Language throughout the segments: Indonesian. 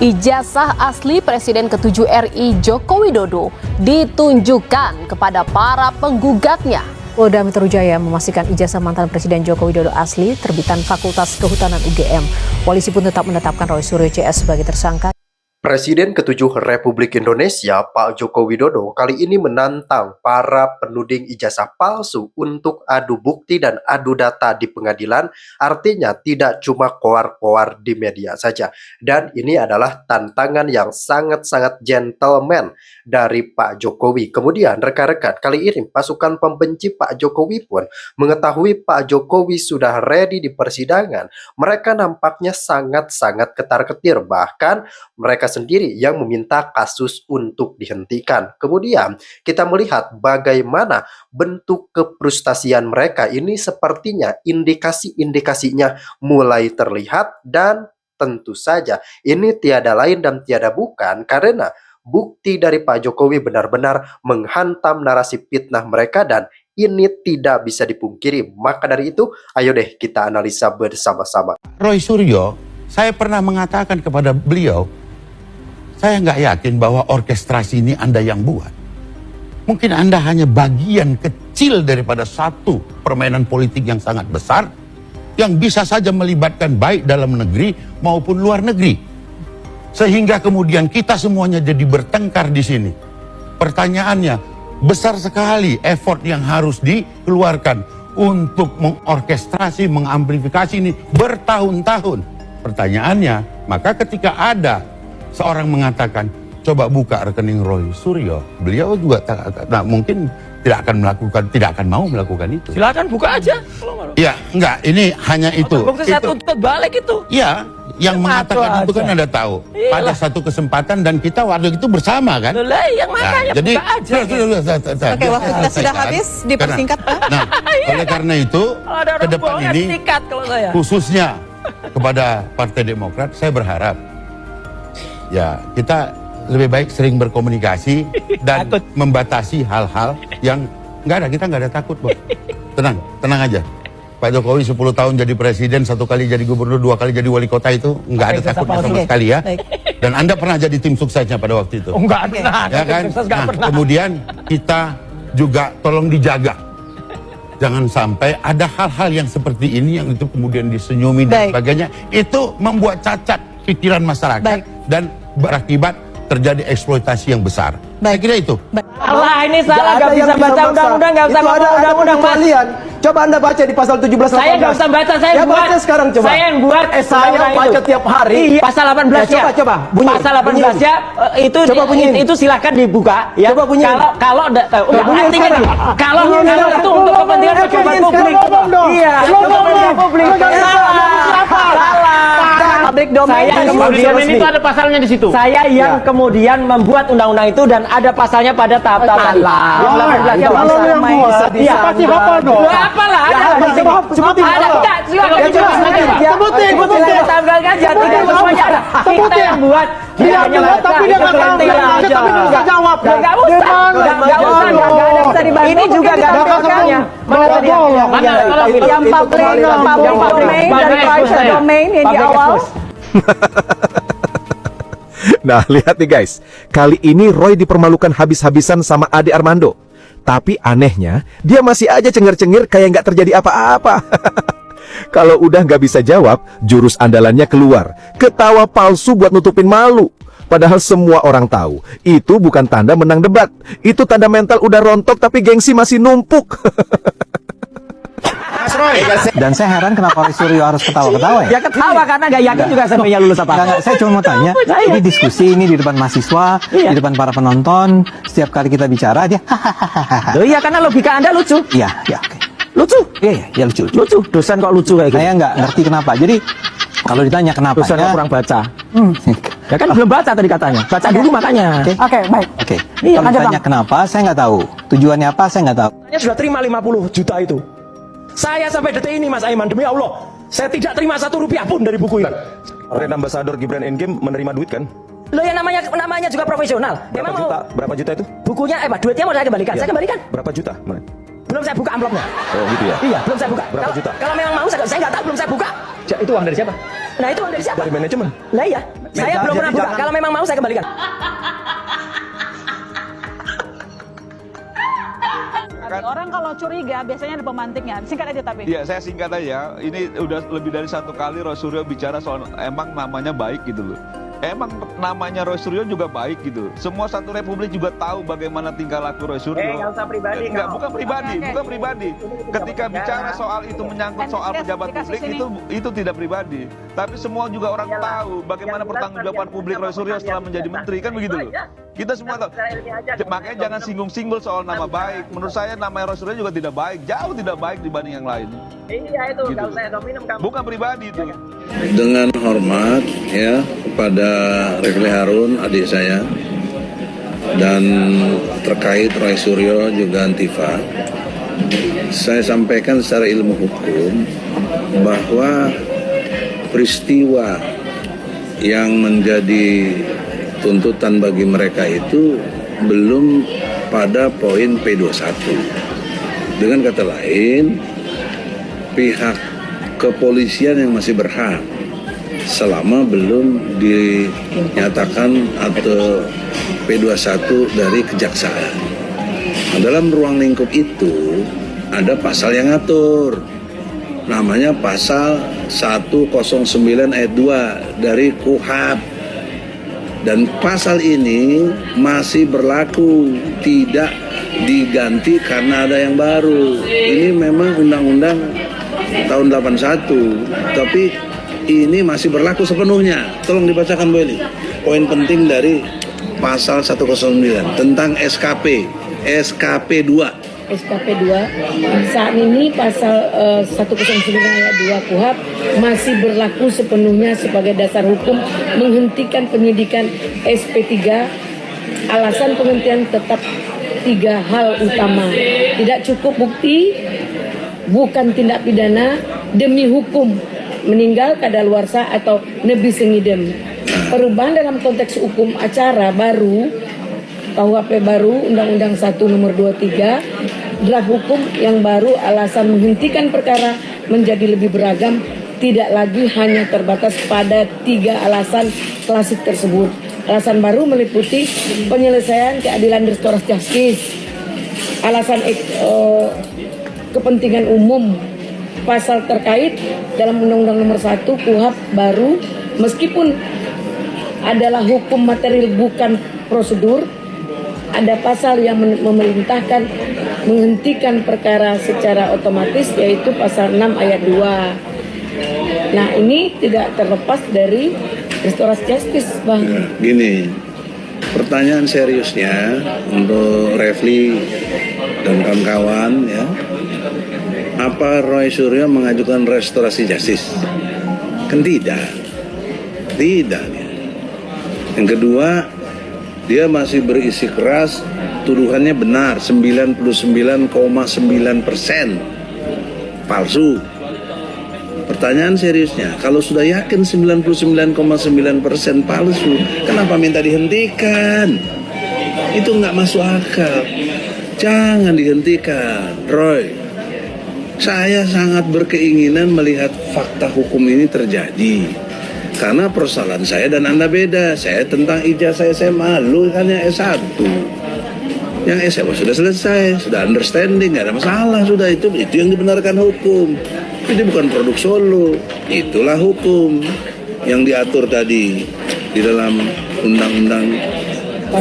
Ijazah asli Presiden ke-7 RI Joko Widodo ditunjukkan kepada para penggugatnya. Polda Metro Jaya memastikan ijazah mantan Presiden Joko Widodo asli terbitan Fakultas Kehutanan UGM. Polisi pun tetap menetapkan Roy Suryo CS sebagai tersangka. Presiden ke-7 Republik Indonesia, Pak Joko Widodo, kali ini menantang para penuding ijazah palsu untuk adu bukti dan adu data di pengadilan. Artinya tidak cuma koar-koar di media saja. Dan ini adalah tantangan yang sangat-sangat gentleman dari Pak Jokowi. Kemudian rekan-rekan, kali ini pasukan pembenci Pak Jokowi pun mengetahui Pak Jokowi sudah ready di persidangan. Mereka nampaknya sangat-sangat ketar-ketir. Bahkan mereka sendiri yang meminta kasus untuk dihentikan. Kemudian kita melihat bagaimana bentuk kefrustasian mereka ini, sepertinya indikasi-indikasinya mulai terlihat, dan tentu saja ini tiada lain dan tiada bukan karena bukti dari Pak Jokowi benar-benar menghantam narasi fitnah mereka, dan ini tidak bisa dipungkiri. Maka dari itu, ayo deh kita analisa bersama-sama. Roy Suryo, saya pernah mengatakan kepada beliau, saya nggak yakin bahwa orkestrasi ini Anda yang buat. Mungkin Anda hanya bagian kecil daripada satu permainan politik yang sangat besar, yang bisa saja melibatkan baik dalam negeri maupun luar negeri. Sehingga kemudian kita semuanya jadi bertengkar di sini. Pertanyaannya, besar sekali effort yang harus dikeluarkan untuk mengorkestrasi, mengamplifikasi ini bertahun-tahun. Pertanyaannya, maka ketika ada seorang mengatakan, coba buka rekening Roy Suryo, beliau juga mungkin tidak akan mau melakukan itu. Silakan buka aja. Ya, enggak, ini hanya itu. Bukti saya tuntut balik itu. Iya, yang mengatakan itu kan Anda tahu. Iyalah. Pada satu kesempatan dan kita waktu itu bersama kan. Lah, yang makanya jadi, buka aja. Oke, waktu kita sudah habis, dipersingkat Pak. Nah, oleh karena itu, ke depan ini khususnya kepada Partai Demokrat, saya berharap ya kita lebih baik sering berkomunikasi dan membatasi hal-hal yang kita nggak ada takut, Bos. Tenang aja. Pak Jokowi 10 tahun jadi presiden, 1 kali jadi gubernur, 2 kali jadi wali kota, itu nggak ada takutnya sama sekali ya. Dan Anda pernah jadi tim suksesnya pada waktu itu. Enggak pernah. Ya kan? Kemudian kita juga tolong dijaga. Jangan sampai ada hal-hal yang seperti ini yang itu kemudian disenyumi dan sebagainya. Itu membuat cacat pikiran masyarakat dan berakibat terjadi eksploitasi yang besar. Saya kira itu. Allah, ini salah, nggak bisa baca undang-undang, nggak usah baca undang-undang, Mas. Coba Anda baca di pasal 17 18. Saya nggak usah baca, saya ya, buat. baca sekarang coba. Saya yang buat. Saya baca tiap hari. Iya, pasal 18 ya. Coba bunyi. Pasal 18 ya, itu silahkan dibuka ya. Coba bunyi. Kalau artinya nih, kalau itu untuk kepentingan pejabat publik. Iya, kepentingan publik. Public domain. Saya kemudian itu ada pasalnya di situ. Saya yang kemudian membuat undang-undang itu dan ada pasalnya pada tahap-tahap tadi. Kalau yang buat, iya pasti hafal dong. Apalah, Sebutin. Sebutin. Tidak semuanya ada. Kita yang buat. Dia buat tapi dia nggak tahu. Tapi dia nggak jawab. Nggak usah. Nggak usah. Nggak ada bisa dibantu. Ini juga nggak ada pasalnya. Yang public domain dan private domain yang di awal. Nah, lihat nih guys, kali ini Roy dipermalukan habis-habisan sama Ade Armando. Tapi anehnya, dia masih aja cengar-cengir kayak nggak terjadi apa-apa. Kalau udah nggak bisa jawab, jurus andalannya keluar. Ketawa palsu buat nutupin malu. Padahal semua orang tahu, itu bukan tanda menang debat. Itu tanda mental udah rontok tapi gengsi masih numpuk. Dan saya heran kenapa Roy Suryo harus ketawa-ketawa ya? Ya ketawa karena nggak yakin juga sampai lulus apa. Enggak, saya cuma mau tanya, ini diskusi ini di depan mahasiswa, di depan para penonton, setiap kali kita bicara dia hahaha. Loh iya, karena logika Anda lucu. Iya, oke. Lucu? Iya lucu. Lucu. Dosen kok lucu kayak gitu? Saya nggak ngerti kenapa. Jadi kalau ditanya kenapa? Dosen kok kurang baca. Ya kan belum baca tadi katanya. Baca dulu makanya. Oke, baik. Oke. Iya, Kalau ditanya kenapa, saya nggak tahu. Tujuannya apa, saya nggak tahu. Saya sudah terima 50 juta itu. Saya sampai detik ini, Mas Aiman, demi Allah, saya tidak terima 1 rupiah pun dari buku itu. Brand Ambassador Gibran Endgame menerima duit kan? Loh ya namanya juga profesional. Berapa juta itu? Bukunya, duitnya mau saya kembalikan. Saya kembalikan. Berapa juta? Belum saya buka amplopnya. Oh gitu ya? Iya, belum saya buka. Berapa juta? Kalau memang mau, saya nggak tahu, belum saya buka. Itu uang dari siapa? Nah itu uang dari siapa? Dari manajemen. Lah iya, saya belum pernah buka. Kalau memang mau saya kembalikan. Orang kalau curiga biasanya ada pemantiknya. Singkat aja tapi. Iya, saya singkat aja. Ini udah lebih dari 1 kali Roy Suryo bicara soal emang namanya baik gitu loh. Emang namanya Roy Suryo juga baik gitu. Semua satu republik juga tahu bagaimana tingkah laku Roy Suryo. Nggak usah pribadi. Enggak, bukan pribadi, bukan pribadi. Ketika bicara soal itu menyangkut soal pejabat publik itu tidak pribadi. Tapi semua juga orang tahu bagaimana pertanggungjawaban publik Roy Suryo setelah menjadi menteri, kan begitu loh. Kita semua tahu. Makanya jangan singgung-singgung soal nama baik. Menurut saya nama Roy Suryo juga tidak baik, jauh tidak baik dibanding yang lain. Iya itu, Gitu. nggak usah minum kamu. Bukan pribadi itu. Dengan hormat ya kepada Refli Harun adik saya dan terkait Roy Suryo juga Antifa, saya sampaikan secara ilmu hukum bahwa peristiwa yang menjadi tuntutan bagi mereka itu belum pada poin P21. Dengan kata lain, pihak kepolisian yang masih berhak selama belum dinyatakan atau P21 dari kejaksaan. Nah, dalam ruang lingkup itu ada pasal yang ngatur, namanya pasal 109 ayat 2 dari KUHP, dan pasal ini masih berlaku, tidak diganti karena ada yang baru. Ini memang undang-undang tahun 81, tapi ini masih berlaku sepenuhnya. Tolong dibacakan Bu Eli poin penting dari pasal 109 tentang SKP 2. SKP 2 saat ini pasal 109 ayat 2 KUHP masih berlaku sepenuhnya sebagai dasar hukum menghentikan penyidikan SP3. Alasan penghentian tetap 3 hal utama: tidak cukup bukti, bukan tindak pidana, demi hukum, meninggal kadaluarsa atau nebis sengidem. Perubahan dalam konteks hukum acara baru, KUHP baru, Undang-Undang 1 nomor 23, draft hukum yang baru, alasan menghentikan perkara menjadi lebih beragam, tidak lagi hanya terbatas pada 3 alasan klasik tersebut. Alasan baru meliputi penyelesaian keadilan restoratif justice, alasan kepentingan umum, pasal terkait dalam Undang-Undang nomor 1 KUHP baru, meskipun adalah hukum material bukan prosedur, ada pasal yang memerintahkan menghentikan perkara secara otomatis, yaitu pasal 6 ayat 2. Nah, ini tidak terlepas dari restoratif justice, Bang. Ya, gini, pertanyaan seriusnya untuk Refli dan kawan-kawan ya, apa Roy Suryo mengajukan restorasi justice? Kan tidak. Yang kedua, dia masih berisi keras, tuduhannya benar, 99,9% palsu. Pertanyaan seriusnya, kalau sudah yakin 99,9% palsu, kenapa minta dihentikan? Itu nggak masuk akal. Jangan dihentikan, Roy. Saya sangat berkeinginan melihat fakta hukum ini terjadi. Karena persoalan saya dan Anda beda. Saya tentang ijazah SMA, lu hanya S1. Yang SMA sudah selesai, sudah understanding, nggak ada masalah, sudah itu yang dibenarkan hukum. Ini bukan produk solo, itulah hukum yang diatur tadi di dalam Undang-Undang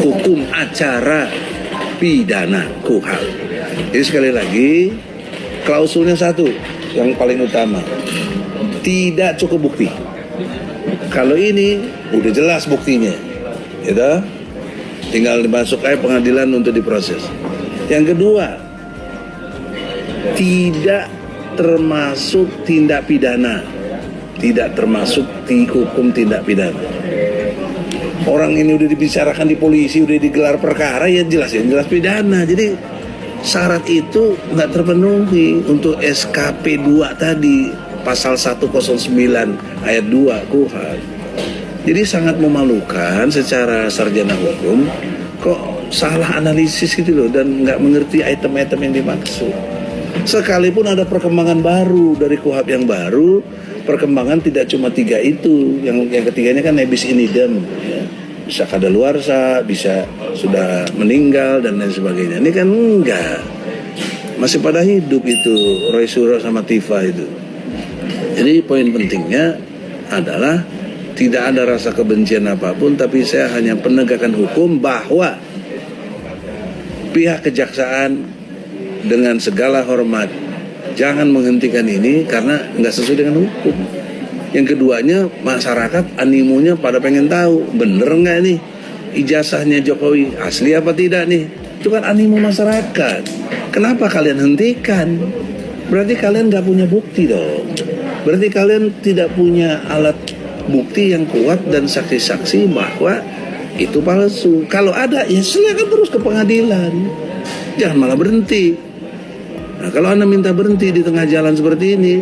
Hukum Acara Pidana KUHP. Jadi sekali lagi, klausulnya satu, yang paling utama, tidak cukup bukti. Kalau ini udah jelas buktinya, gitu, tinggal dimasuk aja pengadilan untuk diproses. Yang kedua, tidak termasuk tindak pidana, tidak termasuk hukum tindak pidana. Orang ini udah dibicarakan di polisi, udah digelar perkara, ya jelas pidana. Jadi syarat itu nggak terpenuhi untuk SKP 2 tadi, pasal 109 ayat 2 KUHP. Jadi sangat memalukan secara sarjana hukum, kok salah analisis gitu loh, dan nggak mengerti item-item yang dimaksud. Sekalipun ada perkembangan baru dari KUHP yang baru, perkembangan tidak cuma 3 itu. Yang ketiganya kan nebis in idem, ya. Bisa kadaluarsa, bisa sudah meninggal dan lain sebagainya. Ini kan enggak, masih pada hidup itu Roy Suryo sama Tifa itu. Jadi poin pentingnya adalah tidak ada rasa kebencian apapun, tapi saya hanya penegakan hukum bahwa pihak kejaksaan dengan segala hormat jangan menghentikan ini karena nggak sesuai dengan hukum. Yang keduanya, masyarakat animonya pada pengen tahu bener nggak nih ijazahnya Jokowi asli apa tidak nih. Itu kan animo masyarakat. Kenapa kalian hentikan? Berarti kalian nggak punya bukti dong. Berarti kalian tidak punya alat bukti yang kuat dan saksi-saksi bahwa itu palsu. Kalau ada, ya silakan terus ke pengadilan. Jangan malah berhenti. Nah, kalau Anda minta berhenti di tengah jalan seperti ini,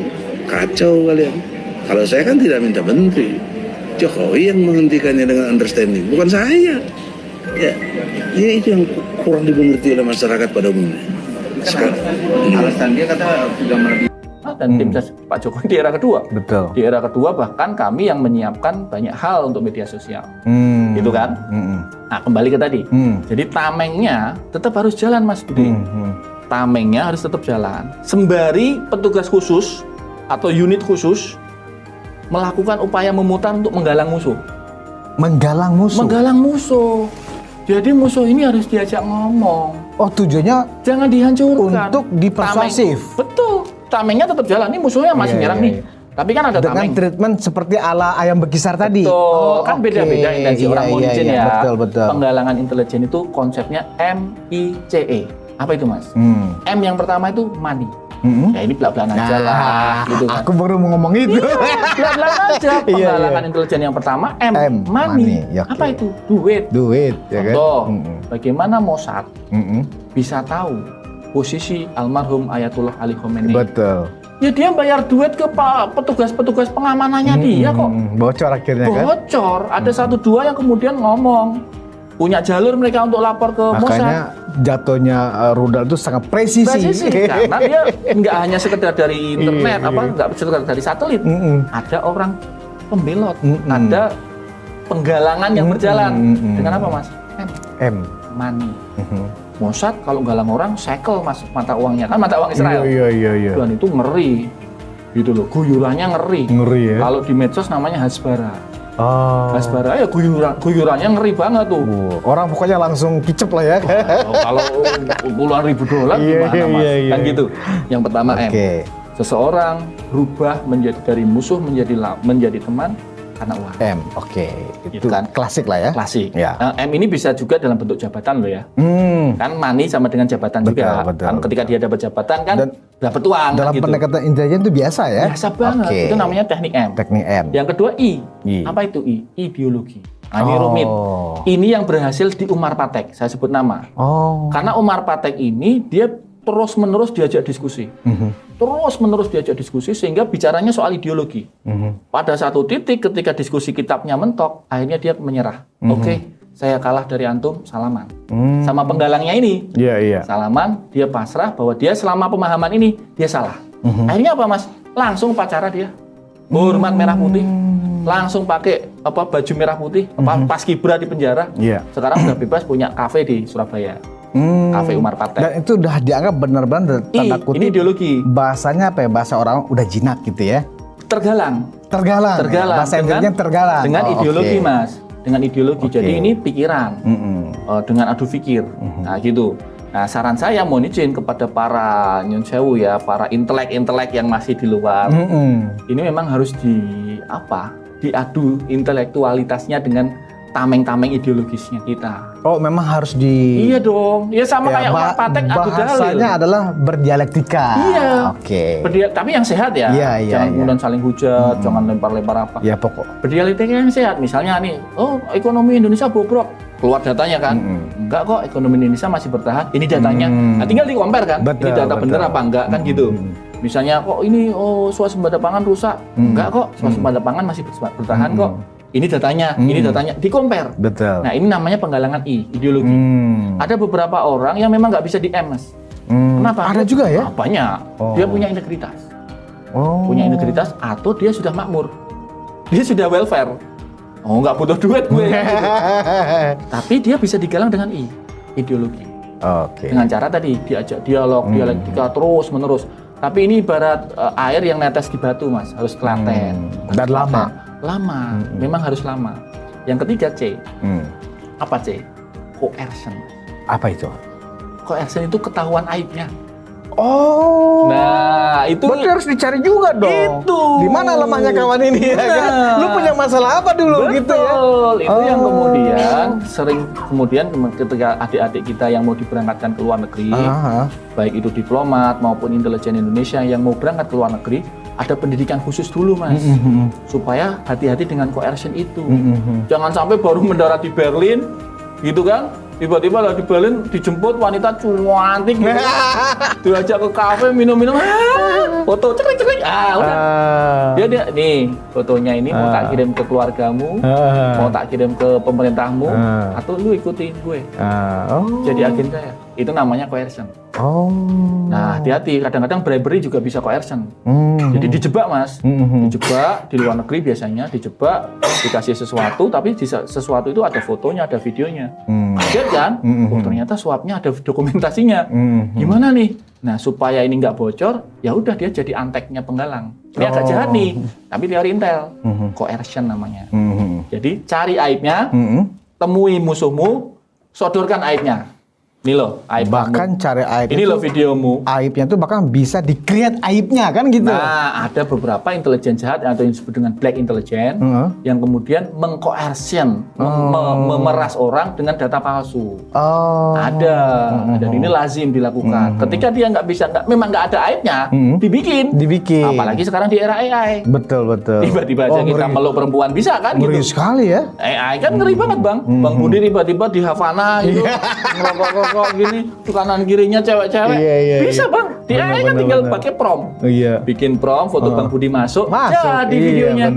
kacau kalian. Kalau saya kan tidak minta berhenti. Jokowi yang menghentikannya dengan understanding, bukan saya. Ya, ini itu yang kurang dimengerti oleh masyarakat pada umumnya. Sekarang, alasan dia kata sudah melebihi dan tim ses Pak Jokowi di era kedua. Betul. Di era kedua bahkan kami yang menyiapkan banyak hal untuk media sosial. Gitu kan? Nah, kembali ke tadi. Jadi tamengnya tetap harus jalan, Mas Budi. Tamengnya harus tetap jalan. Sembari petugas khusus atau unit khusus melakukan upaya memutar untuk menggalang musuh. Menggalang musuh? Menggalang musuh. Jadi musuh ini harus diajak ngomong. Oh, tujuannya jangan dihancurkan. Untuk dipersuasif. Betul. Tamengnya tetap jalan. Ini musuhnya masih nyerang nih. Tapi kan ada dengan tameng. Treatment seperti ala ayam bekisar tadi. Betul. Kan beda-beda intensi orang mau izin ya. Betul. Penggalangan intelijen itu konsepnya MICE. Apa itu, Mas? M yang pertama itu money. Ya ini belak-belakan aja lah, gitu kan. Aku baru mau ngomong itu. Belak-belakan aja. Penggalangan intelijen yang pertama M money. Ya, apa itu? Duit, ya kan? Contoh, bagaimana Mossad bisa tahu posisi almarhum Ayatullah Ali Khomeini? Betul. Ya dia bayar duit ke petugas-petugas pengamanannya dia kok. Bocor akhirnya kan? Bocor. Ada 1-2 yang kemudian ngomong. Punya jalur mereka untuk lapor ke Mossad. Makanya jatuhnya rudal itu sangat presisi. Karena dia nggak hanya sekedar dari internet, nggak sekedar dari satelit. Ada orang pembelot, ada penggalangan yang berjalan. Dengan apa, Mas? M. Money. Mossad kalau galang orang, shekel, Mas, mata uangnya. Kan mata uang Israel. Iya. Dan itu ngeri. Gitu loh, guyurannya ngeri. Ya. Kalau di medsos namanya hasbara. Hasbara ya guyurannya ngeri banget tuh. Orang pokoknya langsung kicep lah ya. Kalau puluhan ribu dolar gimana, Mas? Kan gitu. Yang pertama M. Seseorang berubah dari musuh menjadi teman karena uang. M. Itu kan klasik lah ya. Klasik. Ya. M ini bisa juga dalam bentuk jabatan loh ya. Kan money sama dengan jabatan juga. Kan ketika dia dapat jabatan kan dapat uang. Dalam gitu. pendekatan intelijen itu biasa ya. Biasa banget. Itu namanya teknik M. Yang kedua I. Apa itu I? Ideologi. Nah, ini rumit. Ini yang berhasil di Umar Patek. Saya sebut nama. Karena Umar Patek ini dia terus-menerus diajak diskusi. Terus-menerus diajak diskusi sehingga bicaranya soal ideologi. Pada satu titik ketika diskusi kitabnya mentok, akhirnya dia menyerah. Oke, saya kalah dari antum, salaman. Sama penggalangnya ini. Salaman, dia pasrah bahwa dia selama pemahaman ini, dia salah. Akhirnya apa, Mas? Langsung upacara dia. Hormat merah putih. Langsung pakai baju merah putih. Pas Kibra di penjara. Sekarang udah bebas punya kafe di Surabaya. Kafe Umar Patek. Dan itu udah dianggap benar-benar tanda kutip. Ini ideologi. Bahasanya apa ya? Bahasa orang udah jinak gitu ya. Tergalang. Bahasa Inggrisnya tergalang. Dengan ideologi, Mas. Dengan ideologi. Jadi ini pikiran. Dengan adu fikir. Nah, gitu. Nah, saran saya mohon izin kepada para nyun sewu ya, para intelek yang masih di luar. Ini memang harus diadu intelektualitasnya dengan tameng-tameng ideologisnya kita. Oh, memang harus di... Iya dong. Ya sama kayak Umar Patek adu dalil. Bahasanya adalah berdialektika. Iya. Tapi yang sehat ya. Jangan kemudian saling hujat, jangan lempar-lempar apa. Ya pokok. Berdialektika yang sehat. Misalnya nih, ekonomi Indonesia bobrok. Keluar datanya kan. Enggak kok, ekonomi Indonesia masih bertahan. Ini datanya. Nah, tinggal di-compare kan. Ini data bener apa enggak kan gitu. Misalnya kok ini swasembada pangan rusak. Enggak kok, swasembada pangan masih bertahan kok. Ini datanya, di-compare. Betul. Nah, ini namanya penggalangan ideologi. Ada beberapa orang yang memang nggak bisa di-M, Mas. Kenapa? Ada juga ya? Banyak. Dia punya integritas. punya integritas, atau dia sudah makmur, dia sudah welfare. Oh, nggak butuh duit gue. Gitu. Tapi dia bisa digalang dengan ideologi. Dengan cara tadi diajak dialog, dialektika terus menerus. Tapi ini ibarat air yang netes di batu, Mas, harus telaten. Dan lama. Memang harus lama. Yang ketiga C. Apa C? Coercion. Apa itu? Coercion itu ketahuan aibnya. Oh. Nah, itu berarti harus dicari juga dong. Itu. Di mana lemahnya kawan ini? Ya kan? Lu punya masalah apa dulu? Betul. Gitu ya? Itu yang kemudian sering ketika adik-adik kita yang mau diberangkatkan ke luar negeri, baik itu diplomat maupun intelijen Indonesia yang mau berangkat ke luar negeri, ada pendidikan khusus dulu, Mas, supaya hati-hati dengan coercion itu. Jangan sampai baru mendarat di Berlin, gitu kan? Tiba-tiba lah di Berlin dijemput wanita cantik gitu. Diajak ke kafe minum-minum, foto cekrik-cekrik. Udah. Dia nih fotonya ini mau tak kirim ke keluargamu, mau tak kirim ke pemerintahmu, atau lu ikutin gue. Jadi agen saya. Itu namanya coercion. Nah, hati-hati, kadang-kadang bribery juga bisa coercion. Jadi dijebak, Mas. Dijebak di luar negeri biasanya, dijebak, dikasih sesuatu, tapi sesuatu itu ada fotonya, ada videonya. Kaget kan? Ternyata suapnya ada dokumentasinya. Gimana nih? Nah, supaya ini nggak bocor, ya udah dia jadi anteknya penggalang. Ini agak jahat nih, tapi teori intel. Coercion namanya. Jadi cari aibnya, temui musuhmu, sodorkan aibnya. Ini loh, aib. Bahkan cari aib. Ini loh videomu. Aibnya tuh bahkan bisa di-create aibnya kan gitu. Nah, ada beberapa intelijen jahat atau yang disebut dengan black intelligence yang kemudian mengcoercion, memeras orang dengan data palsu. Ada. Dan ini lazim dilakukan. Ketika dia memang nggak ada aibnya, dibikin. Apalagi sekarang di era AI. Betul. Tiba-tiba aja kita meluk perempuan bisa kan? Ngeri gitu. sekali ya. AI kan ngeri banget, Bang. Bang Budi tiba-tiba di Havana gitu, ngerokok kok gini, kanan kirinya cewek-cewek. Bisa, Bang. Di AI kan tinggal pakai prompt. Bikin prompt, foto Bang Budi masuk jadi videonya.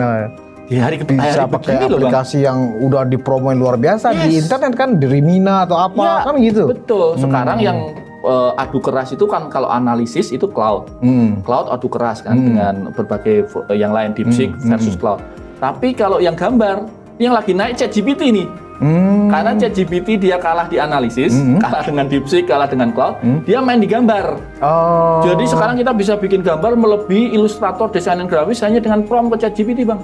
Di hari bisa pakai aplikasi yang udah dipromoin luar biasa di internet kan, dari Mina atau apa kan gitu. Betul. Sekarang yang adu keras itu kan kalau analisis itu cloud. Cloud adu keras kan dengan berbagai yang lain, DeepSeek versus cloud. Tapi kalau yang gambar yang lagi naik ChatGPT nih. Karena ChatGPT dia kalah di analisis, kalah dengan DeepSeek, kalah dengan cloud, dia main di gambar. Jadi sekarang kita bisa bikin gambar melebihi ilustrator, desainer grafis hanya dengan prompt ke ChatGPT, Bang.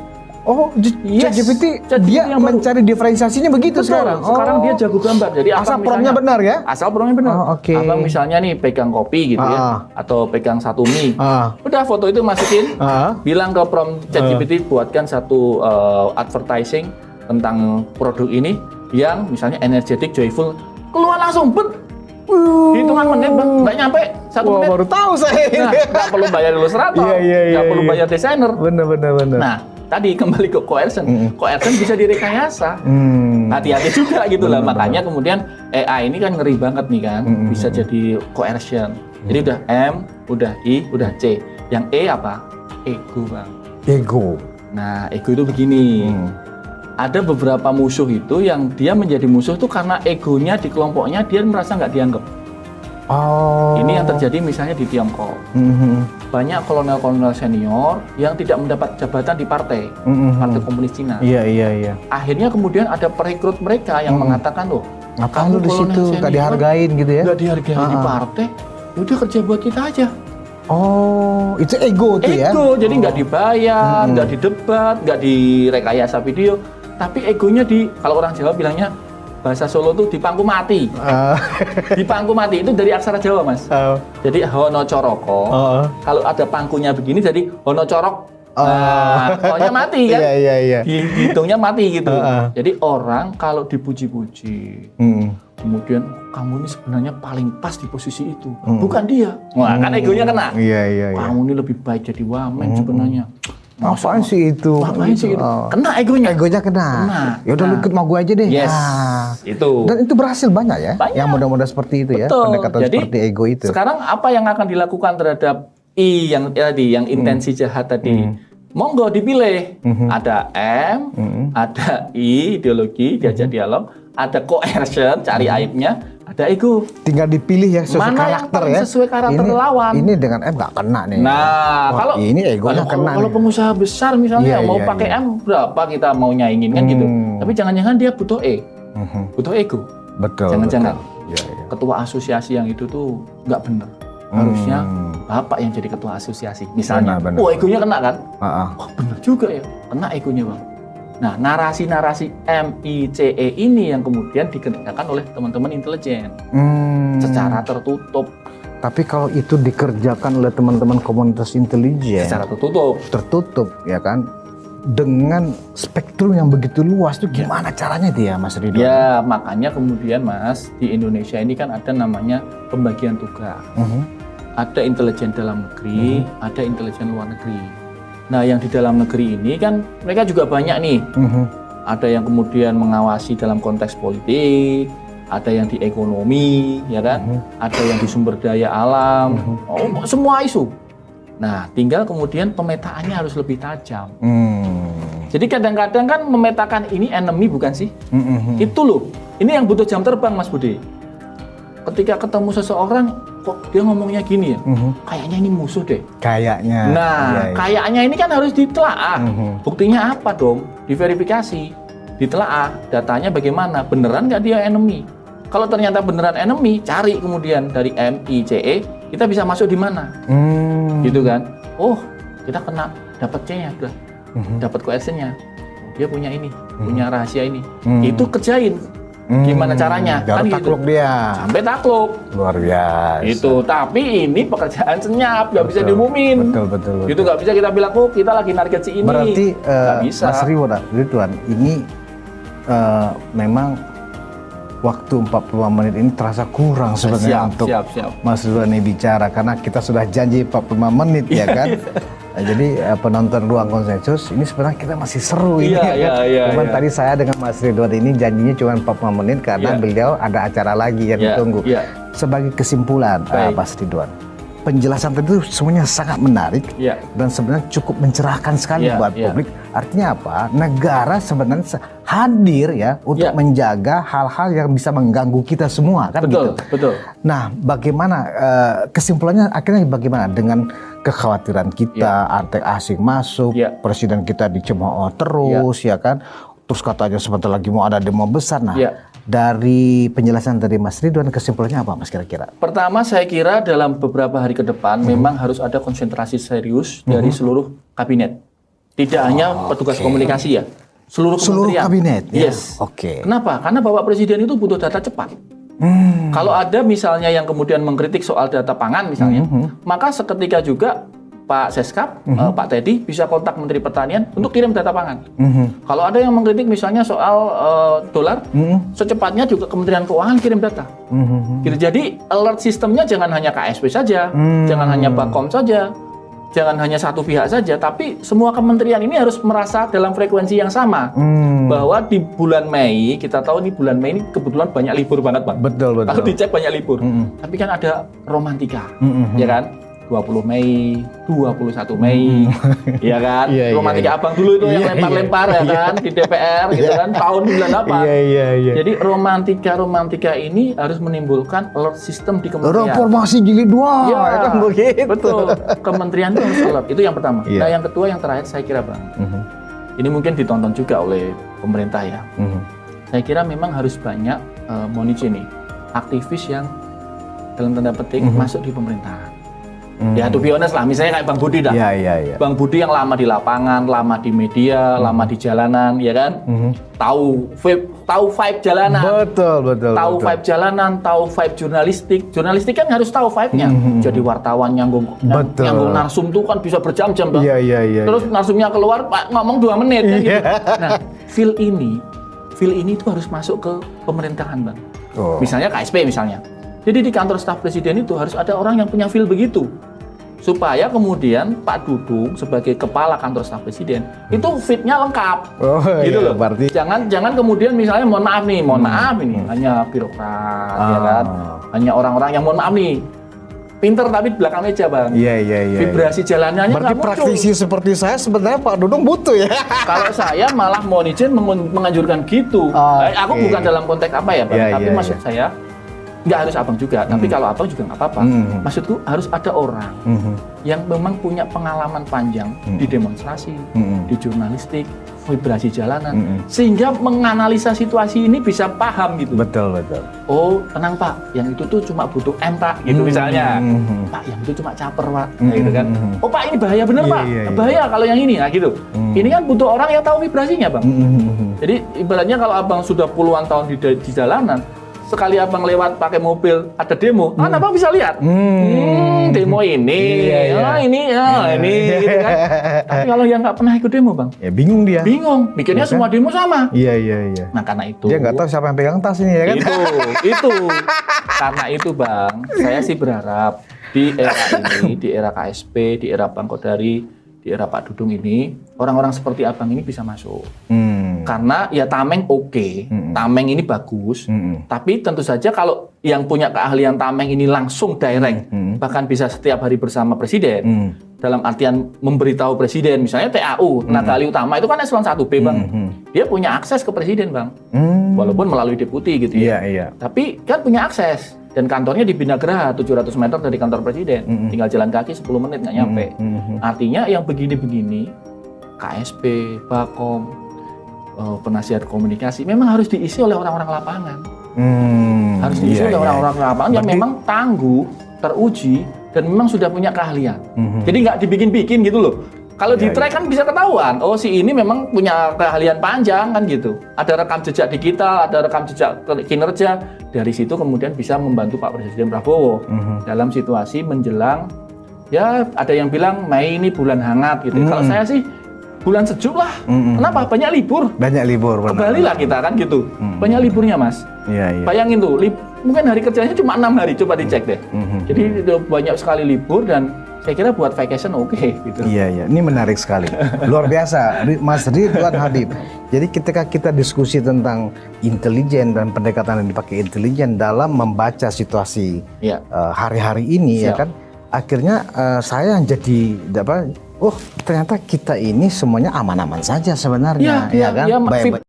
ChatGPT dia yang mencari diferensiasinya begitu. Betul. Sekarang. Sekarang dia jago gambar. Jadi asal promptnya benar ya? Asal promptnya benar. Abang misalnya nih pegang kopi gitu ya, atau pegang satu mie. Udah foto itu masukin, bilang ke prompt ChatGPT buatkan satu advertising tentang produk ini yang misalnya energetic, joyful, keluar langsung hitungan menit, Bang, nggak nyampe 1 menit. Baru tahu saya. Nah, nggak perlu bayar ilustrator, nggak perlu bayar desainer. Bener. Nah, tadi kembali ke coercion. Coercion bisa direkayasa. Hati-hati juga gitu lah. Makanya kemudian AI ini kan ngeri banget nih kan, bisa jadi coercion. Jadi udah M, udah I, udah C. Yang E apa? Ego, Bang. Ego. Nah, ego itu begini. Ada beberapa musuh itu yang dia menjadi musuh itu karena egonya di kelompoknya dia merasa nggak dianggap. Ini yang terjadi misalnya di Tiongkok. Banyak kolonel-kolonel senior yang tidak mendapat jabatan di partai Komunis Cina. Iya. Akhirnya kemudian ada perekrut mereka yang mengatakan, loh, ngapain lu di situ? Nggak dihargain gitu ya? Nggak dihargain di partai, udah kerja buat kita aja. Itu ego tuh ya? Ego, jadi nggak dibayar, nggak didebat, nggak direkayasa video. Tapi egonya kalau orang Jawa bilangnya, bahasa Solo tuh di pangku mati. Di pangku mati itu dari aksara Jawa, Mas. Jadi hono coroko. Kalau ada pangkunya begini jadi hono corok. Pokoknya mati kan? Iya. Dihitungnya mati gitu. Jadi orang kalau dipuji-puji, kemudian kamu ini sebenarnya paling pas di posisi itu, bukan dia. Wah, kan egonya kena. Iya. Kamu ini lebih baik jadi wamen sebenarnya. Apaan sih itu? Ngapain sih itu? Kena egonya. Egonya kena. Ya udah lu ikut mau gue aja deh. Yes. Itu. Dan itu berhasil banyak ya? Banyak. Yang mudah-mudah seperti itu. Betul. Ya? Pendekatan jadi, seperti ego itu. Sekarang apa yang akan dilakukan terhadap I yang intensi jahat tadi? monggo dipilih. Ada M, ada I, ideologi, diajak dialog, ada coercion, cari aibnya, ada ego. Tinggal dipilih ya sesuai Mana karakter yang ya. sesuai karakter ini, lawan. Ini dengan M nggak kena nih. Nah, kalau ini egonya kena. Kalau pengusaha besar misalnya mau pakai iya. M berapa kita mau nyaingin kan gitu. Tapi jangan-jangan dia butuh butuh ego. Betul. Jangan-jangan Ya. ketua asosiasi yang itu tuh nggak benar. Harusnya bapak yang jadi ketua asosiasi misalnya. Benar. Wah, egonya kena kan? Oh, benar juga ya, kena egonya bang. Nah, narasi-narasi MICE ini yang kemudian dikerjakan oleh teman-teman intelijen secara tertutup. Tapi kalau itu dikerjakan oleh teman-teman komunitas intelijen secara tertutup ya kan, dengan spektrum yang begitu luas tuh gimana caranya itu ya Mas Ridwan? Ya, makanya kemudian Mas, di Indonesia ini kan ada namanya pembagian tugas. Ada intelijen dalam negeri, ada intelijen luar negeri. Nah, yang di dalam negeri ini kan mereka juga banyak nih. Ada yang kemudian mengawasi dalam konteks politik, ada yang di ekonomi, ya kan? Ada yang di sumber daya alam, semua isu. Nah, tinggal kemudian pemetaannya harus lebih tajam. Jadi kadang-kadang kan memetakan ini enemy bukan sih? Itu loh. Ini yang butuh jam terbang Mas Budi. Ketika ketemu seseorang, kok dia ngomongnya gini ya? Kayaknya ini musuh deh. Kayaknya. Nah, kayaknya ini kan harus ditelaah. Buktinya apa dong? Diverifikasi, ditelaah. Datanya bagaimana? Beneran nggak dia enemy? Kalau ternyata beneran enemy, cari kemudian dari MICE, kita bisa masuk di mana? Gitu kan? Oh, kita kena dapat C-nya, udah. Dapat coercion-nya. Dia punya ini, punya rahasia ini. Itu kerjain. Gimana caranya? Kan takluk dia. Sampai takluk. Luar biasa. Itu, tapi ini pekerjaan senyap, nggak bisa diumumin. Betul. Itu nggak bisa kita bilang, oh kita lagi target si ini. Berarti nggak bisa. Mas Ridwan, ini memang waktu 45 menit ini terasa kurang sebenarnya untuk Mas Ridwan ini bicara, karena kita sudah janji 45 menit ya kan. Jadi penonton Ruang Konsensus ini sebenarnya kita masih seru ini. Cuman tadi saya dengan Mas Ridwan ini janjinya cuma 45 menit karena beliau ada acara lagi yang ditunggu. Sebagai kesimpulan, Mas Ridwan, penjelasan tadi itu semuanya sangat menarik dan sebenarnya cukup mencerahkan sekali buat publik. Artinya apa? Negara sebenarnya hadir ya untuk menjaga hal-hal yang bisa mengganggu kita semua kan gitu. Betul. Nah, bagaimana kesimpulannya akhirnya bagaimana dengan kekhawatiran kita arti asing masuk, presiden kita dicemooh terus ya kan. Terus katanya sebentar lagi mau ada demo besar. Nah, dari penjelasan dari Mas Ridwan, kesimpulannya apa Mas kira-kira? Pertama, saya kira dalam beberapa hari ke depan memang harus ada konsentrasi serius dari seluruh kabinet. Tidak hanya petugas komunikasi ya, seluruh kabinet. Yes. Kenapa? Karena Bapak Presiden itu butuh data cepat. Kalau ada misalnya yang kemudian mengkritik soal data pangan misalnya, maka seketika juga Pak Seskap, Pak Teddy bisa kontak Menteri Pertanian untuk kirim data pangan. Kalau ada yang mengkritik misalnya soal dolar, secepatnya juga Kementerian Keuangan kirim data. Gitu. Jadi alert sistemnya jangan hanya KSP saja, jangan hanya Bakom saja, jangan hanya satu pihak saja, tapi semua kementerian ini harus merasa dalam frekuensi yang sama. Bahwa di bulan Mei, kita tahu nih bulan Mei ini kebetulan banyak libur banget, Bang. Betul. Kalau dicek banyak libur. Tapi kan ada romantika, ya kan? 20 Mei, 21 Mei, ya kan? Romantika abang dulu itu yang lempar-lempar ya kan di DPR gitu kan, tahun 98. Jadi romantika ini harus menimbulkan alert system di kementerian. Reformasi jilid 2, ya kan begitu. Betul. Kementerian itu harus alert, itu yang pertama. Nah, yang kedua, yang terakhir saya kira Bang, ini mungkin ditonton juga oleh pemerintah ya. Saya kira memang harus banyak Monice nih, aktivis yang dalam tanda petik masuk di pemerintahan. Ya, to be honest lah, misalnya kayak Bang Budi dah. Bang Budi yang lama di lapangan, lama di media, lama di jalanan, ya kan? Tahu vibe jalanan. Betul. Tahu vibe jalanan, tahu vibe jurnalistik. Jurnalistik kan harus tahu vibe-nya. Jadi wartawan nyanggung narsum tuh kan bisa berjam-jam, Bang. Terus narsumnya keluar, Pak ngomong 2 menit kan gitu. Nah, feel ini tuh harus masuk ke pemerintahan, Bang. Misalnya KSP misalnya. Jadi di kantor staf presiden itu harus ada orang yang punya feel begitu. Supaya kemudian Pak Dudung sebagai kepala kantor staf presiden itu fitnya lengkap. Gitu loh. Berarti jangan kemudian misalnya mohon maaf ini hanya birokrat ya kan. Hanya orang-orang yang mohon maaf nih. Pinter tapi di belakang meja, Bang. Iya. Vibrasi jalannya Berarti nggak muncul. praktisi seperti saya sebenarnya Pak Dudung butuh ya. Kalau saya malah mohon izin menganjurkan gitu. Aku bukan dalam konteks apa ya, Bang. Tapi maksud saya nggak harus abang juga. Tapi kalau abang juga nggak apa-apa. Maksudku harus ada orang yang memang punya pengalaman panjang di demonstrasi, di jurnalistik, vibrasi jalanan, sehingga menganalisa situasi ini bisa paham gitu. Betul. Oh, tenang Pak, yang itu tuh cuma butuh M Pak, gitu misalnya. Pak, yang itu cuma caper Pak, gitu kan. Oh Pak, ini bahaya bener Pak, bahaya kalau yang ini, nah gitu. Ini kan butuh orang yang tahu vibrasinya Bang. Jadi ibaratnya kalau abang sudah puluhan tahun di jalanan, sekali abang lewat pakai mobil ada demo, kan abang bisa lihat. Demo ini, ini, gitu kan. Tapi kalau yang nggak pernah ikut demo, Bang, ya bingung dia. Bingung, mikirnya semua demo sama. Iya. Nah karena itu. Dia nggak tahu siapa yang pegang tas ini ya kan? Itu. Karena itu, Bang, saya sih berharap di era ini, di era KSP, di era Bang Kodari, di era Pak Dudung ini, orang-orang seperti abang ini bisa masuk. Karena ya tameng oke, tameng ini bagus, tapi tentu saja kalau yang punya keahlian tameng ini langsung direct, bahkan bisa setiap hari bersama presiden, dalam artian memberitahu presiden, misalnya TAU, tenaga ahli utama itu kan eselon 1B Bang, dia punya akses ke presiden Bang, walaupun melalui deputi gitu ya, tapi kan punya akses. Dan kantornya di Binagraha, 700 meter dari kantor presiden, tinggal jalan kaki 10 menit nggak nyampe. Artinya yang begini-begini, KSP, Bakom, penasihat komunikasi memang harus diisi oleh orang-orang lapangan. Harus diisi oleh orang-orang lapangan yang memang tangguh, teruji, dan memang sudah punya keahlian. Jadi nggak dibikin-bikin gitu loh. Kalau di track kan bisa ketahuan, oh si ini memang punya keahlian panjang kan gitu. Ada rekam jejak digital, ada rekam jejak kinerja. Dari situ kemudian bisa membantu Pak Presiden Prabowo dalam situasi menjelang, ya ada yang bilang Mei ini bulan hangat gitu. Kalau saya sih bulan sejuk lah. Kenapa? Banyak libur. Kembalilah kita kan gitu. Banyak liburnya Mas. Bayangin tuh, mungkin hari kerjanya cuma 6 hari, coba dicek deh. Jadi banyak sekali libur dan saya kira buat vacation oke gitu. Iya. Ini menarik sekali. Luar biasa, Mas Ridwan Habib. Jadi ketika kita diskusi tentang intelijen dan pendekatan yang dipakai intelijen dalam membaca situasi hari-hari ini, ya kan, akhirnya saya yang jadi apa? Oh, ternyata kita ini semuanya aman-aman saja sebenarnya, ya kan? Baik.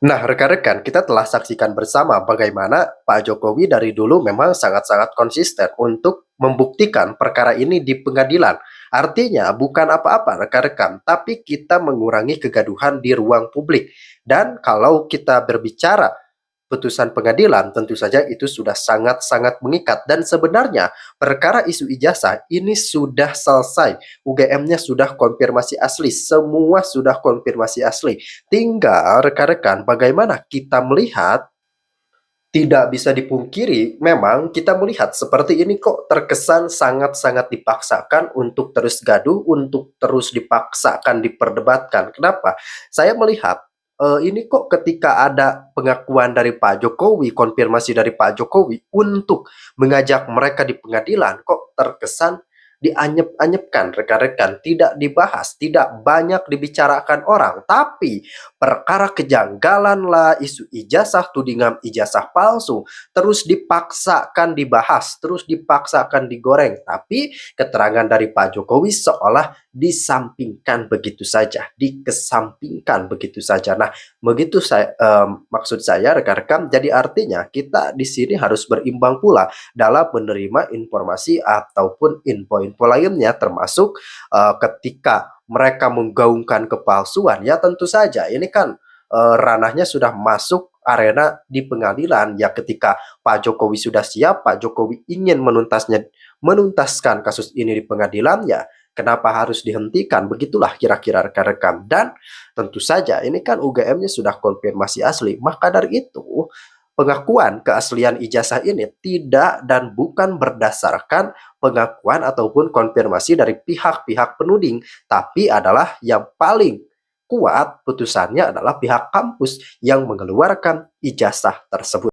Nah, rekan-rekan, kita telah saksikan bersama bagaimana Pak Jokowi dari dulu memang sangat-sangat konsisten untuk membuktikan perkara ini di pengadilan. Artinya bukan apa-apa rekan-rekan, tapi kita mengurangi kegaduhan di ruang publik. Dan kalau kita berbicara putusan pengadilan, tentu saja itu sudah sangat-sangat mengikat. Dan sebenarnya perkara isu ijazah ini sudah selesai. UGM-nya sudah konfirmasi asli, semua sudah konfirmasi asli. Tinggal rekan-rekan bagaimana kita melihat, tidak bisa dipungkiri, memang kita melihat seperti ini kok terkesan sangat-sangat dipaksakan untuk terus gaduh, untuk terus dipaksakan diperdebatkan. Kenapa? Saya melihat ini kok ketika ada pengakuan dari Pak Jokowi, konfirmasi dari Pak Jokowi untuk mengajak mereka di pengadilan, kok terkesan dianyep-anyepkan rekan-rekan, tidak dibahas, tidak banyak dibicarakan orang. Tapi perkara kejanggalan lah, isu ijazah, tudingan ijazah palsu terus dipaksakan dibahas, terus dipaksakan digoreng. Tapi keterangan dari Pak Jokowi seolah disampingkan begitu saja, dikesampingkan begitu saja. Nah, begitu maksud saya rekan-rekan, jadi artinya kita di sini harus berimbang pula dalam menerima informasi ataupun info-info lainnya, termasuk ketika mereka menggaungkan kepalsuan, ya tentu saja ini kan ranahnya sudah masuk arena di pengadilan. Ya ketika Pak Jokowi sudah siap, Pak Jokowi ingin menuntaskan kasus ini di pengadilan, ya kenapa harus dihentikan? Begitulah kira-kira rekan-rekan. Dan tentu saja ini kan UGM-nya sudah konfirmasi asli. Maka dari itu pengakuan keaslian ijazah ini tidak dan bukan berdasarkan pengakuan ataupun konfirmasi dari pihak-pihak penuding, tapi adalah yang paling kuat putusannya adalah pihak kampus yang mengeluarkan ijazah tersebut.